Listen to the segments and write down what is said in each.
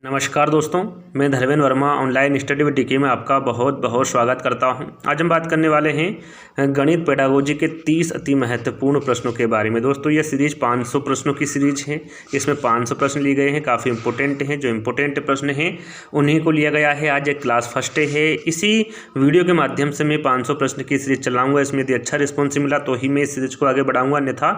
नमस्कार दोस्तों, मैं Dharmendra Verma online study with DK में आपका बहुत बहुत स्वागत करता हूं। आज हम बात करने वाले हैं गणित पेडागोजी के 30 अति महत्वपूर्ण प्रश्नों के बारे में। दोस्तों ये सीरीज 500 प्रश्नों की सीरीज है। इसमें 500 प्रश्न लिए गए हैं, काफ़ी इंपॉर्टेंट हैं। जो इंपॉर्टेंट प्रश्न हैं उन्हीं को लिया गया है। आज एक क्लास फर्स्ट है। इसी वीडियो के माध्यम से मैं 500 प्रश्न की सीरीज चलाऊँगा। इसमें यदि अच्छा रिस्पॉन्स मिला तो ही मैं इस सीरीज को आगे बढ़ाऊँगा, अन्यथा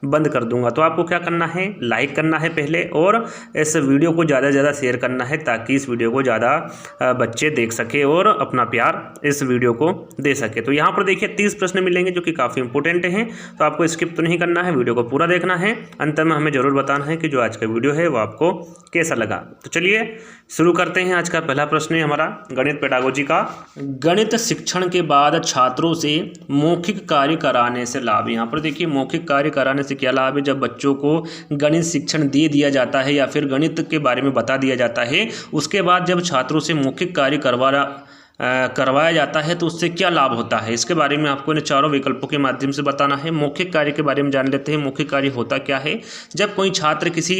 बंद कर दूँगा। तो आपको क्या करना है, लाइक करना है पहले, और इस वीडियो को ज़्यादा से ज़्यादा शेयर करना है ताकि इस वीडियो को ज़्यादा बच्चे देख सके और अपना प्यार इस वीडियो को दे सके। तो यहाँ पर देखिए 30 प्रश्न मिलेंगे जो कि काफ़ी इंपॉर्टेंट हैं। तो आपको स्किप तो नहीं करना है, वीडियो को पूरा देखना है। अंत में हमें ज़रूर बताना है कि जो आज का वीडियो है वो आपको कैसा लगा। तो चलिए शुरू करते हैं। आज का पहला प्रश्न है हमारा गणित पेडागोजी का। गणित शिक्षण के बाद छात्रों से मौखिक कार्य कराने से लाभ। यहाँ पर देखिए मौखिक कार्य कराने से क्या लाभ है। जब बच्चों को गणित शिक्षण दे दिया जाता है या फिर गणित के बारे में बता दिया जाता है, उसके बाद जब छात्रों से मौखिक कार्य करवाया जाता है तो उससे क्या लाभ होता है, इसके बारे में आपको इन चारों विकल्पों के माध्यम से बताना है। मौखिक कार्य के बारे में जान लेते हैं। मौखिक कार्य होता क्या है। जब कोई छात्र किसी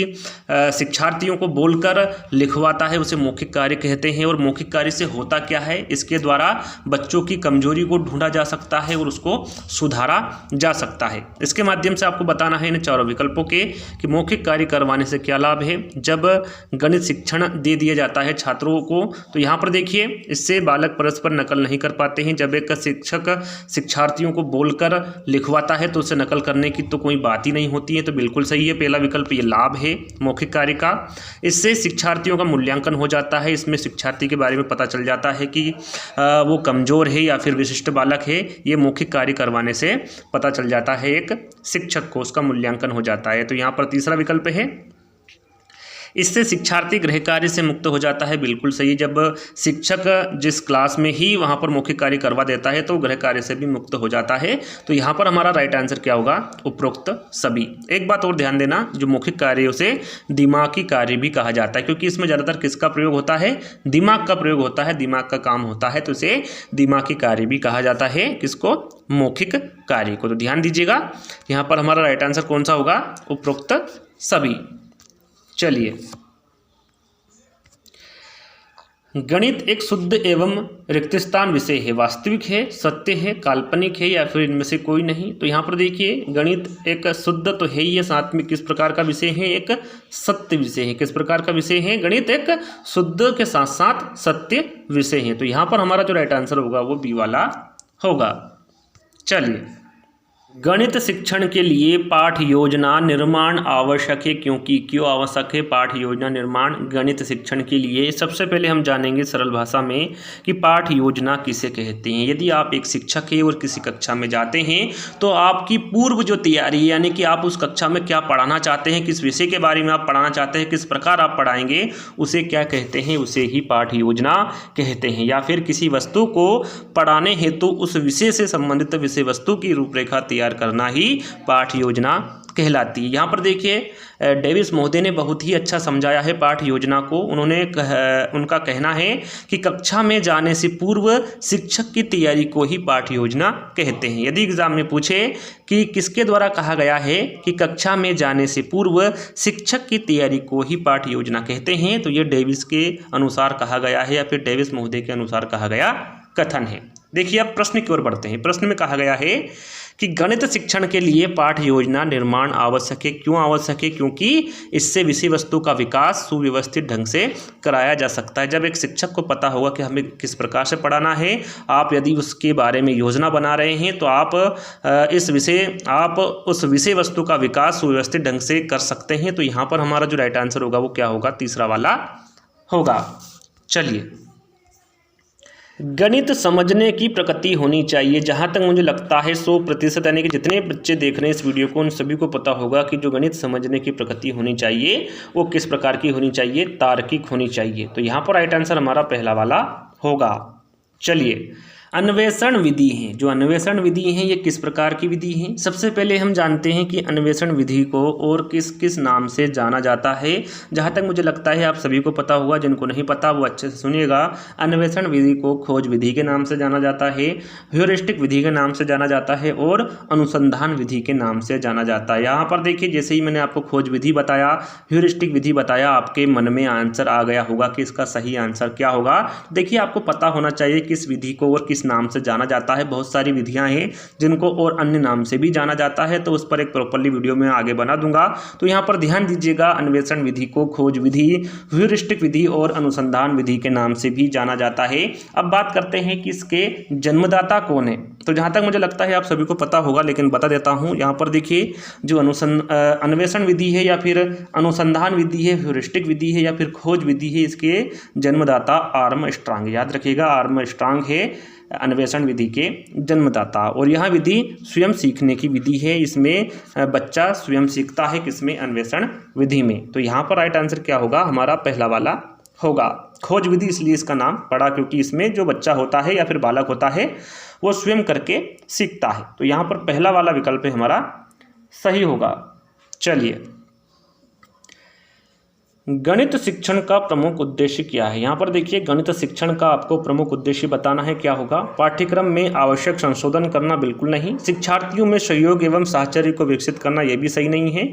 शिक्षार्थियों को बोलकर लिखवाता है उसे मौखिक कार्य कहते हैं। और मौखिक कार्य से होता क्या है, इसके द्वारा बच्चों की कमजोरी को ढूंढा जा सकता है और उसको सुधारा जा सकता है। इसके माध्यम से आपको बताना है इन चारों विकल्पों के कि मौखिक कार्य करवाने से क्या लाभ है जब गणित शिक्षण दे दिया जाता है छात्रों को। तो यहाँ पर देखिए इससे बालक परस्पर नकल नहीं कर पाते हैं। जब एक शिक्षक शिक्षार्थियों को बोलकर लिखवाता है तो उसे नकल करने की तो कोई बात ही नहीं होती है। तो बिल्कुल सही है पहला विकल्प, ये लाभ है मौखिक कार्य का। इससे शिक्षार्थियों का मूल्यांकन हो जाता है। इसमें शिक्षार्थी के बारे में पता चल जाता है कि वो कमजोर है या फिर विशिष्ट बालक है। ये मौखिक कार्य करवाने से पता चल जाता है एक शिक्षक को, उसका मूल्यांकन हो जाता है। तो यहाँ पर तीसरा विकल्प है, इससे शिक्षार्थी गृह कार्य से मुक्त हो जाता है। बिल्कुल सही। जब शिक्षक जिस क्लास में ही वहाँ पर मौखिक कार्य करवा देता है तो गृह कार्य से भी मुक्त हो जाता है। तो यहाँ पर हमारा राइट आंसर क्या होगा, उपरोक्त सभी। एक बात और ध्यान देना, जो मौखिक कार्य उसे दिमागी कार्य भी कहा जाता है, क्योंकि इसमें ज़्यादातर किसका प्रयोग होता है, दिमाग का प्रयोग होता है, दिमाग का काम होता है। तो इसे दिमागी कार्य भी कहा जाता है, किसको, मौखिक कार्य को। तो ध्यान दीजिएगा यहाँ पर हमारा राइट आंसर कौन सा होगा, उपरोक्त सभी। चलिए, गणित एक शुद्ध एवं रिक्तस्थान विषय है। वास्तविक है, सत्य है, काल्पनिक है या फिर इनमें से कोई नहीं। तो यहाँ पर देखिए गणित एक शुद्ध तो है ही है, साथ में किस प्रकार का विषय है, एक सत्य विषय है। किस प्रकार का विषय है, गणित एक शुद्ध के साथ साथ सत्य विषय है। तो यहाँ पर हमारा जो राइट आंसर होगा वो बी वाला होगा। चलिए, गणित शिक्षण के लिए पाठ योजना निर्माण आवश्यक है। क्यों आवश्यक है पाठ योजना निर्माण गणित शिक्षण के लिए। सबसे पहले हम जानेंगे सरल भाषा में कि पाठ योजना किसे कहते हैं। यदि आप एक शिक्षक हैं और किसी कक्षा में जाते हैं तो आपकी पूर्व जो तैयारी है, यानी कि आप उस कक्षा में क्या पढ़ाना चाहते हैं, किस विषय के बारे में आप पढ़ाना चाहते हैं, किस प्रकार आप पढ़ाएंगे, उसे क्या कहते हैं, उसे ही पाठ योजना कहते हैं। या फिर किसी वस्तु को पढ़ाने हेतु उस विषय से संबंधित विषय वस्तु की रूपरेखा तैयार करना ही पाठ योजना कहलाती है। यहाँ पर देखिए डेविस महोदय ने बहुत ही अच्छा समझाया है पाठ योजना को। उनका कहना है कि कक्षा में जाने से पूर्व शिक्षक की तैयारी को ही पाठ योजना कहते हैं। यदि एग्जाम में पूछे कि किसके द्वारा कहा गया है कि कक्षा में जाने से पूर्व शिक्षक की तैयारी को ही पाठ योजना कहते हैं, तो ये डेविस के अनुसार कहा गया है या फिर डेविस महोदय के अनुसार कहा गया कथन है। देखिए अब प्रश्न की ओर बढ़ते हैं। प्रश्न में कहा गया है कि गणित शिक्षण के लिए पाठ योजना निर्माण आवश्यक है। क्यों आवश्यक है, क्योंकि इससे विषय वस्तु का विकास सुव्यवस्थित ढंग से कराया जा सकता है। जब एक शिक्षक को पता होगा कि हमें किस प्रकार से पढ़ाना है, आप यदि उसके बारे में योजना बना रहे हैं तो आप उस विषय वस्तु का विकास सुव्यवस्थित ढंग से कर सकते हैं। तो यहाँ पर हमारा जो राइट आंसर होगा वो क्या होगा, तीसरा वाला होगा। चलिए, गणित समझने की प्रकृति होनी चाहिए। जहाँ तक मुझे लगता है 100%, यानी कि जितने बच्चे देख रहे हैं इस वीडियो को उन सभी को पता होगा कि जो गणित समझने की प्रकृति होनी चाहिए वो किस प्रकार की होनी चाहिए, तार्किक होनी चाहिए। तो यहाँ पर राइट आंसर हमारा पहला वाला होगा। चलिए अन्वेषण विधि है, जो अन्वेषण विधि है ये किस प्रकार की विधि है? सबसे पहले हम जानते हैं कि अन्वेषण विधि को और किस किस नाम से जाना जाता है। जहाँ तक मुझे लगता है आप सभी को पता होगा, जिनको नहीं पता वो अच्छे से सुनिएगा। अन्वेषण विधि को खोज विधि के नाम से जाना जाता है, ह्यूरिस्टिक विधि के नाम से जाना जाता है और अनुसंधान विधि के नाम से जाना जाता है। यहाँ पर देखिए, जैसे ही मैंने आपको खोज विधि बताया, ह्यूरिस्टिक विधि बताया, आपके मन में आंसर आ गया होगा कि इसका सही आंसर क्या होगा। देखिए, आपको पता होना चाहिए किस विधि को और किस नाम से जाना जाता है। बहुत सारी विधियां हैं जिनको और अन्य नाम से भी जाना जाता है, तो उस पर एक प्रॉपर्ली वीडियो में आगे बना दूंगा। तो यहाँ पर ध्यान दीजिएगा, अन्वेषण विधि को खोज विधि, ह्यूरिस्टिक विधि और अनुसंधान विधि के नाम से भी जाना जाता है। अब बात करते हैं कि इसके जन्मदाता कौन है। तो जहाँ तक मुझे लगता है आप सभी को पता होगा, लेकिन बता देता हूँ। यहाँ पर देखिए, जो अन्वेषण विधि है या फिर अनुसंधान विधि है, ह्यूरिस्टिक विधि है या फिर खोज विधि है, इसके जन्मदाता आर्मस्ट्रांग, याद रखिएगा आर्मस्ट्रांग है अन्वेषण विधि के जन्मदाता। और यह विधि स्वयं सीखने की विधि है, इसमें बच्चा स्वयं सीखता है, किसमें? अन्वेषण विधि में। तो यहाँ पर राइट आंसर क्या होगा? हमारा पहला वाला होगा। खोज विधि इसलिए इसका नाम पड़ा क्योंकि इसमें जो बच्चा होता है या फिर बालक होता है वो स्वयं करके सीखता है। तो यहाँ पर पहला वाला विकल्प हमारा सही होगा। चलिए, गणित शिक्षण का प्रमुख उद्देश्य क्या है? यहाँ पर देखिए, गणित शिक्षण का आपको प्रमुख उद्देश्य बताना है। क्या होगा? पाठ्यक्रम में आवश्यक संशोधन करना बिल्कुल नहीं। शिक्षार्थियों में सहयोग एवं साहचर्य को विकसित करना, यह भी सही नहीं है।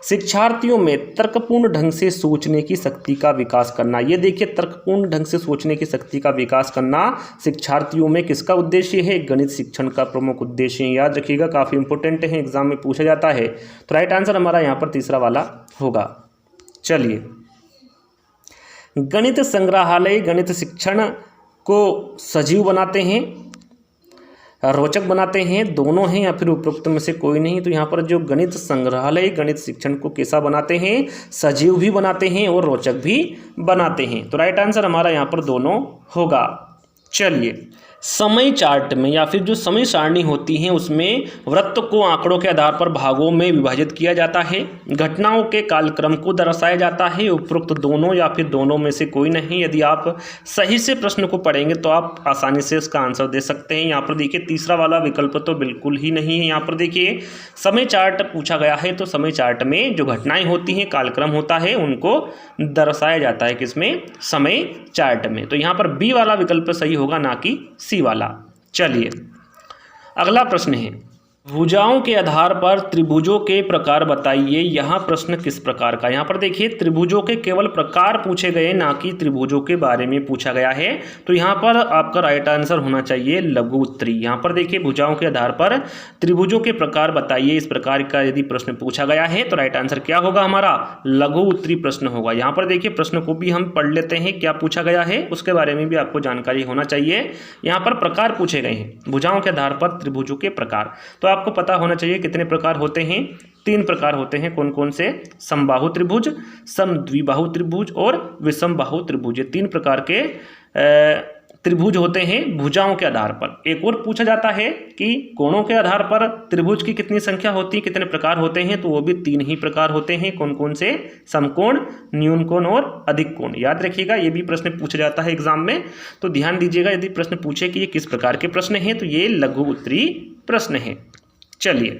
शिक्षार्थियों में तर्कपूर्ण ढंग से सोचने की शक्ति का विकास करना, ये देखिए, तर्कपूर्ण ढंग से सोचने की शक्ति का विकास करना शिक्षार्थियों में किसका उद्देश्य है? गणित शिक्षण का प्रमुख उद्देश्य है। याद रखिएगा, काफ़ी इंपॉर्टेंट है, एग्जाम में पूछा जाता है। तो राइट आंसर हमारा यहाँ पर तीसरा वाला होगा। चलिए, गणित संग्रहालय गणित शिक्षण को सजीव बनाते हैं, रोचक बनाते हैं, दोनों हैं या फिर उपरोक्त में से कोई नहीं। तो यहाँ पर जो गणित संग्रहालय गणित शिक्षण को कैसा बनाते हैं? सजीव भी बनाते हैं और रोचक भी बनाते हैं। तो राइट आंसर हमारा यहाँ पर दोनों होगा। चलिए, समय चार्ट में या फिर जो समय सारणी होती है उसमें वृत्त को आंकड़ों के आधार पर भागों में विभाजित किया जाता है। घटनाओं के कालक्रम को दर्शाया जाता है। उपरोक्त दोनों या फिर दोनों में से कोई नहीं। यदि आप सही से प्रश्न को पढ़ेंगे तो आप आसानी से इसका आंसर दे सकते हैं। यहाँ पर देखिए, तीसरा वाला विकल्प तो बिल्कुल ही नहीं है। यहाँ पर देखिए, समय चार्ट पूछा गया है, तो समय चार्ट में जो घटनाएं होती हैं, कालक्रम होता है, उनको दर्शाया जाता है किसमें? समय चार्ट में। तो यहाँ पर बी वाला विकल्प सही होगा, ना कि सी वाला। चलिए, अगला प्रश्न है, भुजाओं के आधार पर त्रिभुजों के प्रकार बताइए। यहाँ प्रश्न किस प्रकार का? यहाँ पर देखिए, त्रिभुजों के केवल प्रकार पूछे गए, ना कि त्रिभुजों के बारे में पूछा गया है। तो यहाँ पर आपका राइट आंसर होना चाहिए लघु उत्तरी। यहाँ पर देखिए, भुजाओं के आधार पर त्रिभुजों के प्रकार बताइए, इस प्रकार का यदि प्रश्न पूछा गया है तो राइट आंसर क्या होगा? हमारा लघु उत्तरी प्रश्न होगा। यहाँ पर देखिए, प्रश्न को भी हम पढ़ लेते हैं, क्या पूछा गया है उसके बारे में भी आपको जानकारी होना चाहिए। यहाँ पर प्रकार पूछे गए हैं, भुजाओं के आधार पर त्रिभुजों के प्रकार। तो आपको पता होना चाहिए कितने प्रकार होते हैं? 3 प्रकार होते हैं। कौन कौन से? समबाहु त्रिभुज, समद्विबाहु त्रिभुज और विषमबाहु त्रिभुज। 3 प्रकार के त्रिभुज होते हैं भुजाओं के आधार पर। एक और पूछा जाता है कि कोणों के आधार पर त्रिभुज की कितनी संख्या होती है, कितने प्रकार होते हैं? तो वो भी 3 ही प्रकार होते हैं। कौन कौन से? समकोण, न्यून कोण और अधिक कोण। याद रखिएगा, ये भी प्रश्न पूछा जाता है एग्जाम में। तो ध्यान दीजिएगा, यदि प्रश्न पूछे कि ये किस प्रकार के प्रश्न हैं, तो ये लघु उत्तरी प्रश्न है। चलिए,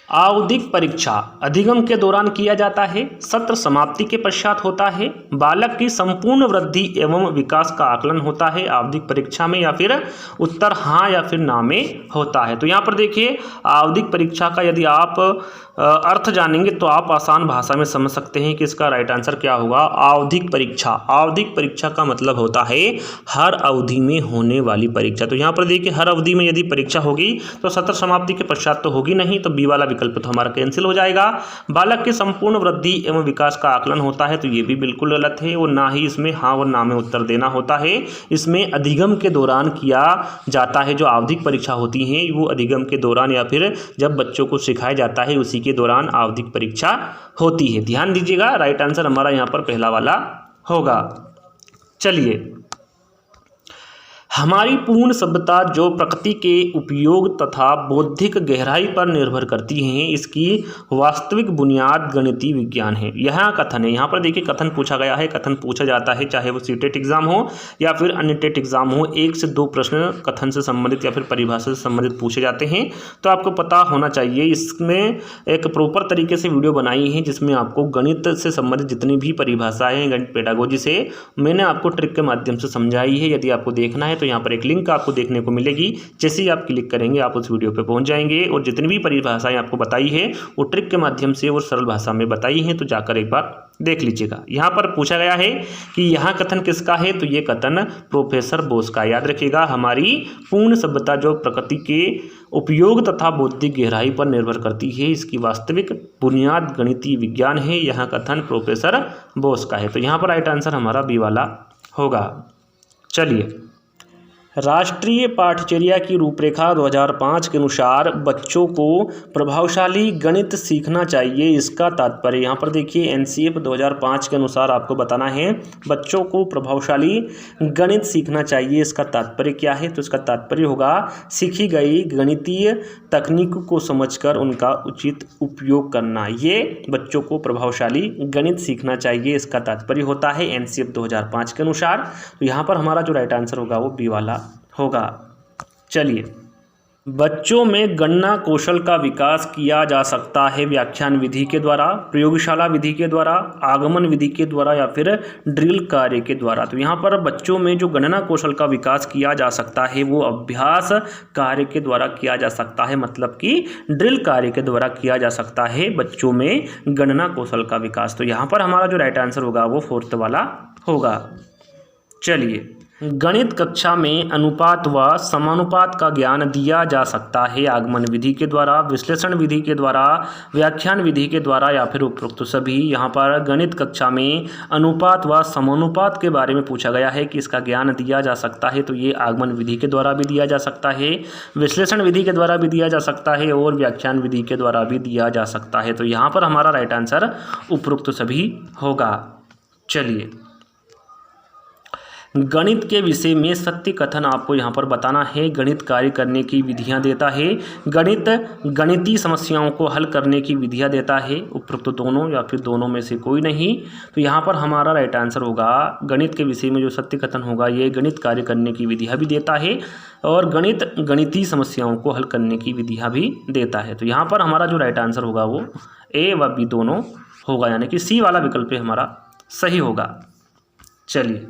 आवधिक परीक्षा अधिगम के दौरान किया जाता है, सत्र समाप्ति के पश्चात होता है, बालक की संपूर्ण वृद्धि एवं विकास का आकलन होता है आवधिक परीक्षा में, या फिर उत्तर हाँ या फिर ना में होता है। तो यहाँ पर देखिए, आवधिक परीक्षा का यदि आप अर्थ जानेंगे तो आप आसान भाषा में समझ सकते हैं कि इसका राइट आंसर क्या होगा? आवधिक परीक्षा। आवधिक परीक्षा का मतलब होता है हर अवधि में होने वाली परीक्षा। तो यहाँ पर देखिए, हर अवधि में यदि परीक्षा होगी तो सत्र समाप्ति के पश्चात तो होगी नहीं, तो बी वाला विकल्प तो हमारा कैंसिल हो जाएगा। बालक के संपूर्ण वृद्धि एवं विकास का आकलन होता है, तो ये भी बिल्कुल गलत है। और ना ही इसमें हाँ और ना में उत्तर देना होता है। इसमें अधिगम के दौरान किया जाता है। जो आवधिक परीक्षा होती हैं वो अधिगम के दौरान या फिर जब बच्चों को सिखाया जाता है उसी के दौरान आवधिक परीक्षा होती है। ध्यान दीजिएगा, राइट आंसर हमारा यहाँ पर पहला वाला होगा। चलिए, हमारी पूर्ण सभ्यता जो प्रकृति के उपयोग तथा बौद्धिक गहराई पर निर्भर करती है, इसकी वास्तविक बुनियाद गणितीय विज्ञान है। यह कथन है, यहाँ पर देखिए कथन पूछा गया है, कथन पूछा जाता है चाहे वो सीटेट एग्जाम हो या फिर अन्य टेट एग्जाम हो, 1 से 2 प्रश्न कथन से संबंधित या फिर परिभाषा से संबंधित पूछे जाते हैं। तो आपको पता होना चाहिए, इसमें एक प्रॉपर तरीके से वीडियो बनाई है जिसमें आपको गणित से संबंधित जितनी भी परिभाषाएं हैं गणित पेडागोजी से मैंने आपको ट्रिक के माध्यम से समझाई है। यदि आपको देखना है तो यहाँ पर एक लिंक आपको देखने को मिलेगी, जैसे ही आप क्लिक करेंगे आप उस वीडियो पे पहुंच जाएंगे और जितनी भी परिभाषाएं आपको बताई है वो ट्रिक के माध्यम से और सरल भाषा में बताई हैं, तो जाकर एक बार देख लीजिएगा। यहाँ पर पूछा गया है कि यहाँ कथन किसका है, तो ये कथन प्रोफेसर बोस का। याद रखिएगा, हमारी पूर्ण सभ्यता जो प्रकृति के उपयोग तथा बौद्धिक गहराई पर निर्भर करती है, इसकी वास्तविक बुनियाद गणितीय विज्ञान है। यह कथन प्रोफेसर बोस का है। तो यहाँ पर राइट आंसर हमारा बी वाला होगा। चलिए, राष्ट्रीय पाठचर्या की रूपरेखा 2005 के अनुसार बच्चों को प्रभावशाली गणित सीखना चाहिए, इसका तात्पर्य। यहाँ पर देखिए एनसीएफ 2005 के अनुसार आपको बताना है बच्चों को प्रभावशाली गणित सीखना चाहिए, इसका तात्पर्य क्या है। तो इसका तात्पर्य होगा सीखी गई गणितीय तकनीक को समझकर उनका उचित उपयोग करना। ये बच्चों को प्रभावशाली गणित सीखना चाहिए, इसका तात्पर्य होता है एनसीएफ 2005 के अनुसार। तो यहाँ पर हमारा जो राइट आंसर होगा वो बी वाला होगा। चलिए, बच्चों में गणना कौशल का विकास किया जा सकता है व्याख्यान विधि के द्वारा, प्रयोगशाला विधि के द्वारा, आगमन विधि के द्वारा या फिर ड्रिल कार्य के द्वारा। तो यहाँ पर बच्चों में जो गणना कौशल का विकास किया जा सकता है वो अभ्यास कार्य के द्वारा किया जा सकता है, मतलब कि ड्रिल कार्य के द्वारा किया जा सकता है बच्चों में गणना कौशल का विकास। तो यहाँ पर हमारा जो राइट आंसर होगा वो 4th वाला होगा। चलिए, गणित कक्षा में अनुपात व समानुपात का ज्ञान दिया जा सकता है आगमन विधि के द्वारा, विश्लेषण विधि के द्वारा, व्याख्यान विधि के द्वारा या फिर उपरोक्त सभी। यहाँ पर गणित कक्षा में अनुपात व समानुपात के बारे में पूछा गया है कि इसका ज्ञान दिया जा सकता है, तो ये आगमन विधि के द्वारा भी दिया जा सकता है, विश्लेषण विधि के द्वारा भी दिया जा सकता है और व्याख्यान विधि के द्वारा भी दिया जा सकता है। तो यहाँ पर हमारा राइट आंसर उपरोक्त सभी होगा। चलिए, गणित के विषय में सत्य कथन आपको यहाँ पर बताना है। गणित कार्य करने की विधियाँ देता है, गणित गणितीय समस्याओं को हल करने की विधियाँ देता है, उपरोक्त दोनों या फिर दोनों में से कोई नहीं। तो यहाँ पर हमारा राइट आंसर होगा गणित के विषय में जो सत्य कथन होगा ये गणित कार्य करने की विधियाँ भी देता है और गणित गणितीय समस्याओं को हल करने की विधियाँ भी देता है। तो यहाँ पर हमारा जो राइट आंसर होगा वो ए व बी दोनों होगा, यानी कि सी वाला विकल्प हमारा सही होगा। चलिए,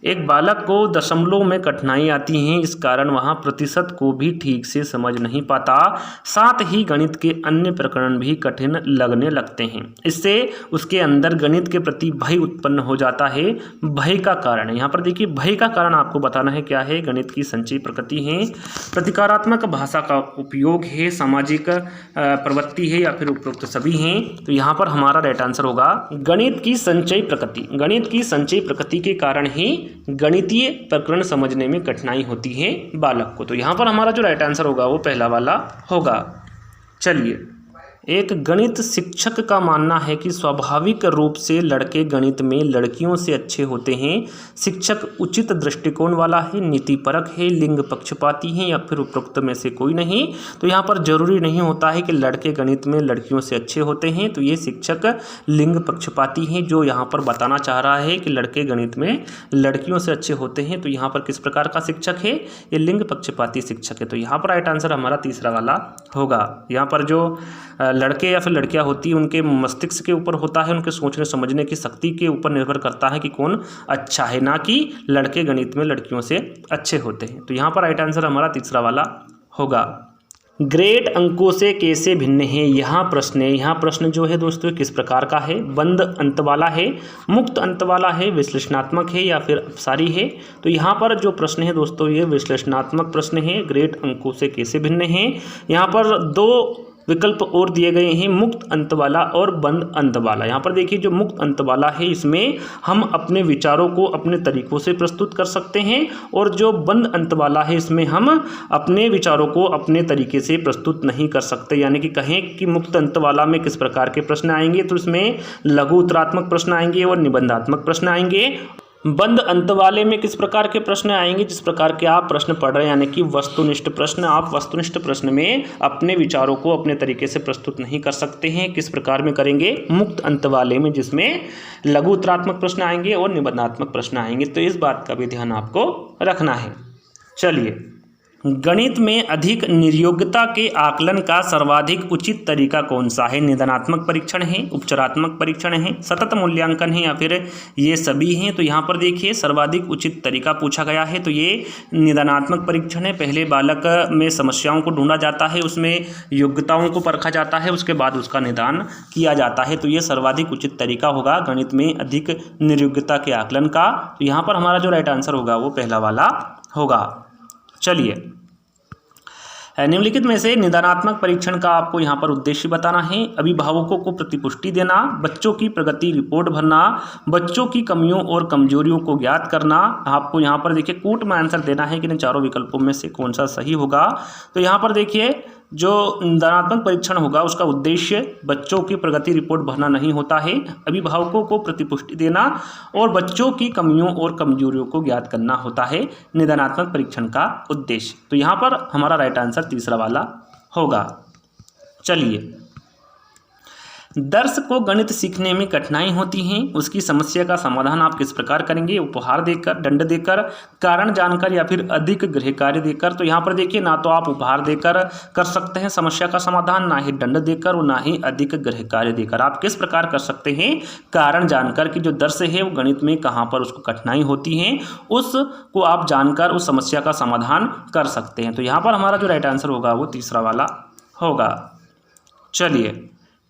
एक बालक को दशमलव में कठिनाई आती है, इस कारण वह प्रतिशत को भी ठीक से समझ नहीं पाता, साथ ही गणित के अन्य प्रकरण भी कठिन लगने लगते हैं। इससे उसके अंदर गणित के प्रति भय उत्पन्न हो जाता है। भय का कारण है, यहाँ पर देखिए भय का कारण आपको बताना है क्या है। गणित की संचयी प्रकृति है, प्रतिकारात्मक भाषा का उपयोग है, सामाजिक प्रवृत्ति है या फिर उपरोक्त सभी हैं। तो यहाँ पर हमारा राइट आंसर होगा गणित की संचयी प्रकृति। गणित की संचयी प्रकृति के कारण ही गणितीय प्रकरण समझने में कठिनाई होती है बालक को। तो यहाँ पर हमारा जो राइट आंसर होगा वो पहला वाला होगा। चलिए, एक गणित शिक्षक का मानना है कि स्वाभाविक रूप से लड़के गणित में लड़कियों से अच्छे होते हैं। शिक्षक उचित दृष्टिकोण वाला है, नीतिपरक है, लिंग पक्षपाती है या फिर उपरोक्त में से कोई नहीं। तो यहाँ पर जरूरी नहीं होता है कि लड़के गणित में लड़कियों से अच्छे होते हैं। तो ये शिक्षक लिंग पक्षपाती हैं, जो यहाँ पर बताना चाह रहा है कि लड़के गणित में लड़कियों से अच्छे होते हैं। तो यहाँ पर किस प्रकार का शिक्षक है, ये लिंग पक्षपाती शिक्षक है। तो यहाँ पर राइट आंसर हमारा तीसरा वाला होगा। यहाँ पर जो लड़के या फिर लड़कियां होती है उनके मस्तिष्क के ऊपर होता है, उनके सोचने समझने की शक्ति के ऊपर निर्भर करता है कि कौन अच्छा है, ना कि लड़के गणित में लड़कियों से अच्छे होते हैं। तो यहाँ पर राइट आंसर हमारा तीसरा वाला होगा। ग्रेड अंकों से कैसे भिन्न है, यहाँ प्रश्न जो है दोस्तों किस प्रकार का है। बंद अंत वाला है, मुक्त अंत वाला है, विश्लेषणात्मक है या फिर अपसारी है। तो यहाँ पर जो प्रश्न है दोस्तों ये विश्लेषणात्मक प्रश्न है। ग्रेड अंकों से कैसे भिन्न है, यहाँ पर 2 विकल्प और दिए गए हैं, मुक्त अंत वाला और बंद अंत वाला। यहाँ पर देखिए जो मुक्त अंत वाला है इसमें हम अपने विचारों को अपने तरीकों से प्रस्तुत कर सकते हैं और जो बंद अंत वाला है इसमें हम अपने विचारों को अपने तरीके से प्रस्तुत नहीं कर सकते। यानी कि कहें कि मुक्त अंत वाला में किस प्रकार के प्रश्न आएंगे, तो इसमें लघु उत्तरात्मक प्रश्न आएंगे और निबंधात्मक प्रश्न आएंगे। बंद अंत वाले में किस प्रकार के प्रश्न आएंगे, जिस प्रकार के आप प्रश्न पढ़ रहे हैं, यानी कि वस्तुनिष्ठ प्रश्न। आप वस्तुनिष्ठ प्रश्न में अपने विचारों को अपने तरीके से प्रस्तुत नहीं कर सकते हैं। किस प्रकार में करेंगे, मुक्त अंत वाले में, जिसमें लघु उत्तरात्मक प्रश्न आएंगे और निबंधात्मक प्रश्न आएंगे। तो इस बात का भी ध्यान आपको रखना है। चलिए, गणित में अधिक निर्योग्यता के आकलन का सर्वाधिक उचित तरीका कौन सा है? निदानात्मक परीक्षण है, उपचारात्मक परीक्षण है, सतत मूल्यांकन है, या फिर ये सभी हैं? तो यहाँ पर देखिए सर्वाधिक उचित तरीका पूछा गया है, तो ये निदानात्मक परीक्षण है। पहले बालक में समस्याओं को ढूंढा जाता है, उसमें योग्यताओं को परखा जाता है, उसके बाद उसका निदान किया जाता है। तो ये सर्वाधिक उचित तरीका होगा गणित में अधिक निर्योग्यता के आकलन का। तो यहाँ पर हमारा जो राइट आंसर होगा वो पहला वाला होगा। चलिए, निम्नलिखित में से निदानात्मक परीक्षण का आपको यहाँ पर उद्देश्य बताना है। अभिभावकों को प्रतिपुष्टि देना, बच्चों की प्रगति रिपोर्ट भरना, बच्चों की कमियों और कमजोरियों को ज्ञात करना। आपको यहाँ पर देखिए कूट में आंसर देना है कि इन चारों विकल्पों में से कौन सा सही होगा। तो यहाँ पर देखिए जो निदानात्मक परीक्षण होगा उसका उद्देश्य बच्चों की प्रगति रिपोर्ट भरना नहीं होता है, अभिभावकों को प्रतिपुष्टि देना और बच्चों की कमियों और कमजोरियों को ज्ञात करना होता है निदानात्मक परीक्षण का उद्देश्य। तो यहाँ पर हमारा राइट आंसर तीसरा वाला होगा। चलिए, दर्शक को गणित सीखने में कठिनाई होती है, उसकी समस्या का समाधान आप किस प्रकार करेंगे? उपहार देकर, दंड देकर, कारण जानकर, या फिर अधिक गृह कार्य देकर। तो यहाँ पर देखिए ना तो आप उपहार देकर कर सकते हैं समस्या का समाधान, ना ही दंड देकर और ना ही अधिक गृह कार्य देकर। आप किस प्रकार कर सकते हैं? कारण जानकर कि जो दर्शक है वो गणित में कहाँ पर उसको कठिनाई होती है उसको आप जानकर उस समस्या का समाधान कर सकते हैं। तो यहाँ पर हमारा जो राइट आंसर होगा वो तीसरा वाला होगा। चलिए,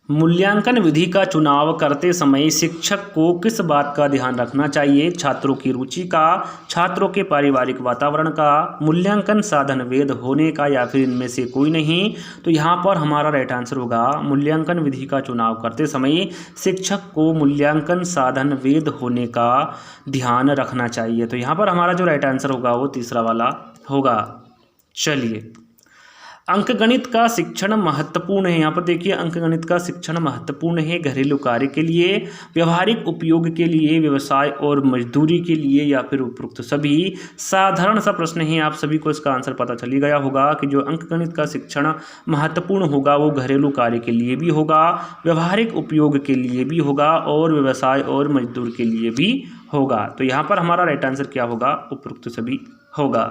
मूल्यांकन विधि का चुनाव करते समय शिक्षक को किस बात का ध्यान रखना चाहिए? छात्रों की रुचि का, छात्रों के पारिवारिक वातावरण का, मूल्यांकन साधन वैध होने का, या फिर इनमें से कोई नहीं। तो यहाँ पर हमारा राइट आंसर होगा मूल्यांकन विधि का चुनाव करते समय शिक्षक को मूल्यांकन साधन वैध होने का ध्यान रखना चाहिए। तो यहाँ पर हमारा जो राइट आंसर होगा वो तीसरा वाला होगा। चलिए, अंकगणित का शिक्षण महत्वपूर्ण है। यहाँ पर देखिए अंकगणित का शिक्षण महत्वपूर्ण है घरेलू कार्य के लिए, व्यवहारिक उपयोग के लिए, व्यवसाय और मजदूरी के लिए, या फिर उपरोक्त सभी। साधारण सा प्रश्न है, आप सभी को इसका आंसर पता चल ही गया होगा कि जो अंकगणित का शिक्षण महत्वपूर्ण होगा वो घरेलू कार्य के लिए भी होगा, व्यवहारिक उपयोग के लिए भी होगा और व्यवसाय और मजदूर के लिए भी होगा। तो यहाँ पर हमारा राइट आंसर क्या होगा? उपरोक्त सभी होगा।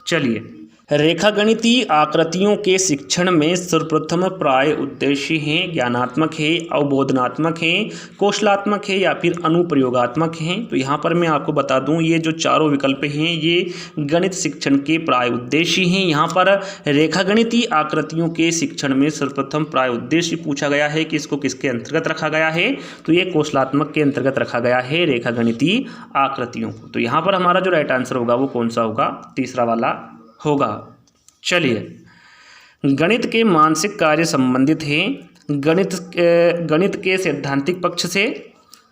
चलिए, रेखागणितीय आकृतियों के शिक्षण में सर्वप्रथम प्राय उद्देश्य हैं ज्ञानात्मक है, अवबोधनात्मक है, कौशलात्मक है, या फिर अनुप्रयोगात्मक हैं। तो यहाँ पर मैं आपको बता दूं ये जो चारों विकल्प हैं ये गणित शिक्षण के प्राय उद्देश्य हैं। यहाँ पर रेखागणितीय आकृतियों के शिक्षण में सर्वप्रथम प्राय उद्देश्य पूछा गया है कि इसको किसके अंतर्गत रखा गया है? तो ये कौशलात्मक के अंतर्गत रखा गया है रेखागणितीय आकृतियों को। तो यहाँ पर हमारा जो राइट आंसर होगा वो कौन सा होगा? तीसरा वाला होगा। चलिए, गणित के मानसिक कार्य संबंधित हैं गणित के सैद्धांतिक पक्ष से,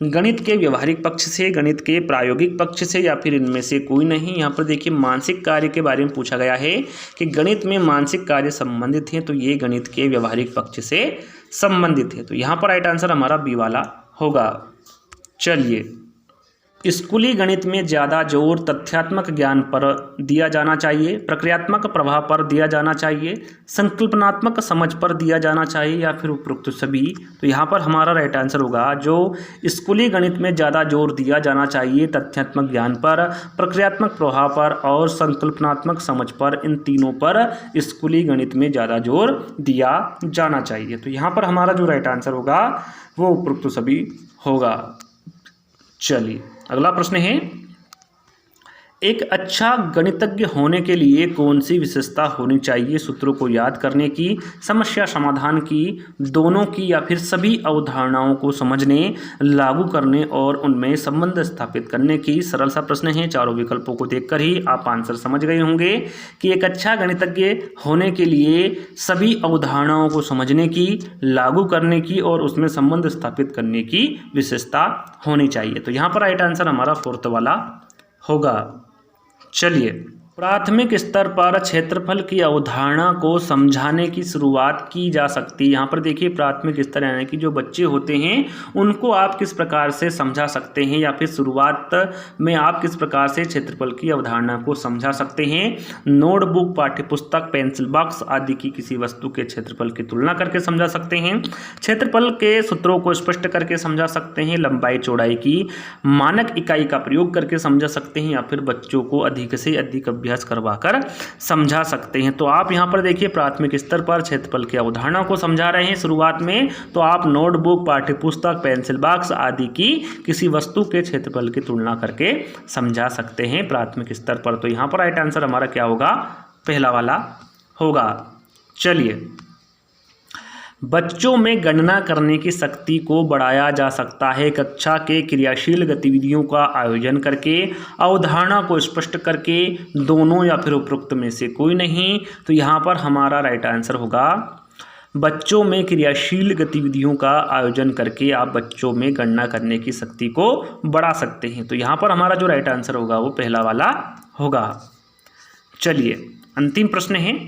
गणित के व्यवहारिक पक्ष से, गणित के प्रायोगिक पक्ष से, या फिर इनमें से कोई नहीं। यहाँ पर देखिए मानसिक कार्य के बारे में पूछा गया है कि गणित में मानसिक कार्य संबंधित हैं, तो ये गणित के व्यवहारिक पक्ष से संबंधित है। तो यहाँ पर राइट आंसर हमारा बी वाला होगा। चलिए, स्कूली गणित में ज़्यादा जोर तथ्यात्मक ज्ञान पर दिया जाना चाहिए, प्रक्रियात्मक प्रभाव पर दिया जाना चाहिए, संकल्पनात्मक समझ पर दिया जाना चाहिए, या फिर उपरोक्त सभी। तो यहाँ पर हमारा राइट आंसर होगा जो स्कूली गणित में ज़्यादा जोर दिया जाना चाहिए तथ्यात्मक ज्ञान पर, प्रक्रियात्मक प्रभाव पर और संकल्पनात्मक समझ पर। इन तीनों पर स्कूली गणित में ज़्यादा जोर दिया जाना चाहिए। तो यहाँ पर हमारा जो राइट आंसर होगा वो उपरोक्त सभी होगा। चलिए, अगला प्रश्न है, एक अच्छा गणितज्ञ होने के लिए कौन सी विशेषता होनी चाहिए? सूत्रों को याद करने की, समस्या समाधान की, दोनों की, या फिर सभी अवधारणाओं को समझने, लागू करने और उनमें संबंध स्थापित करने की। सरल सा प्रश्न है, चारों विकल्पों को देखकर ही आप आंसर समझ गए होंगे कि एक अच्छा गणितज्ञ होने के लिए सभी अवधारणाओं को समझने की, लागू करने की और उसमें संबंध स्थापित करने की विशेषता होनी चाहिए। तो यहाँ पर राइट आंसर हमारा फोर्थ वाला होगा। चलिए, प्राथमिक स्तर पर क्षेत्रफल की अवधारणा को समझाने की शुरुआत की जा सकती है। यहाँ पर देखिए प्राथमिक स्तर यानी कि जो बच्चे होते हैं उनको आप किस प्रकार से समझा सकते हैं, या फिर शुरुआत में आप किस प्रकार से क्षेत्रफल की अवधारणा को समझा सकते हैं। नोटबुक, पाठ्यपुस्तक, पेंसिल बॉक्स आदि की किसी वस्तु के क्षेत्रफल की तुलना करके समझा सकते हैं। क्षेत्रफल के सूत्रों को स्पष्ट करके समझा सकते हैं। लंबाई चौड़ाई की मानक इकाई का प्रयोग करके समझा सकते हैं, या फिर बच्चों को अधिक से अधिक अभ्यास करवाकर समझा सकते हैं। तो आप यहाँ पर देखिए प्राथमिक स्तर पर क्षेत्रफल की अवधारणा को समझा रहे हैं शुरुआत में, तो आप नोटबुक, पाठ्यपुस्तक, पेंसिल बॉक्स आदि की किसी वस्तु के क्षेत्रफल की तुलना करके समझा सकते हैं प्राथमिक स्तर पर। तो यहाँ पर राइट आंसर हमारा क्या होगा, पहला वाला होगा। चलिए, बच्चों में गणना करने की शक्ति को बढ़ाया जा सकता है कक्षा के क्रियाशील गतिविधियों का आयोजन करके, अवधारणा को स्पष्ट करके, दोनों या फिर उपरोक्त में से कोई नहीं। तो यहाँ पर हमारा राइट आंसर होगा बच्चों में क्रियाशील गतिविधियों का आयोजन करके आप बच्चों में गणना करने की शक्ति को बढ़ा सकते हैं। तो यहाँ पर हमारा जो राइट आंसर होगा वो पहला वाला होगा। चलिए, अंतिम प्रश्न है।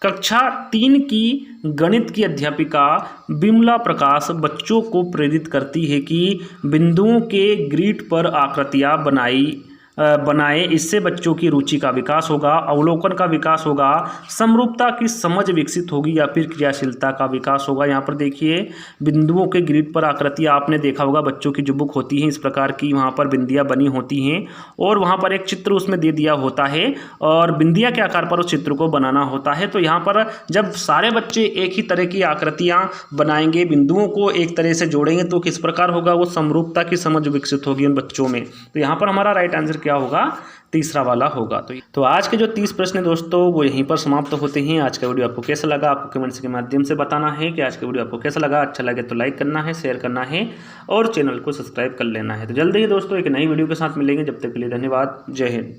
कक्षा 3 की गणित की अध्यापिका बिमला प्रकाश बच्चों को प्रेरित करती है कि बिंदुओं के ग्रिड पर आकृतियाँ बनाएं। इससे बच्चों की रुचि का विकास होगा, अवलोकन का विकास होगा, समरूपता की समझ विकसित होगी, या फिर क्रियाशीलता का विकास होगा। यहाँ पर देखिए बिंदुओं के ग्रिड पर आकृतियाँ आपने देखा होगा, बच्चों की जो बुक होती हैं इस प्रकार की वहाँ पर बिंदियाँ बनी होती हैं और वहाँ पर एक चित्र उसमें दे दिया होता है और बिंदिया के आकार पर उस चित्र को बनाना होता है। तो यहाँ पर जब सारे बच्चे एक ही तरह की आकृतियाँ बनाएंगे, बिंदुओं को एक तरह से जोड़ेंगे, तो किस प्रकार होगा, वो समरूपता की समझ विकसित होगी उन बच्चों में। तो यहाँ पर हमारा राइट आंसर क्या होगा, तीसरा वाला होगा। तो आज के जो 30 प्रश्न है दोस्तों वो यहीं पर समाप्त होते हैं। आज का वीडियो आपको कैसा लगा, आपको कमेंट्स के माध्यम से बताना है कि आज का वीडियो आपको कैसा लगा। अच्छा लगे तो लाइक करना है, शेयर करना है और चैनल को सब्सक्राइब कर लेना है। तो जल्दी ही दोस्तों एक नई वीडियो के साथ मिलेंगे, जब तक के लिए धन्यवाद। जय हिंद।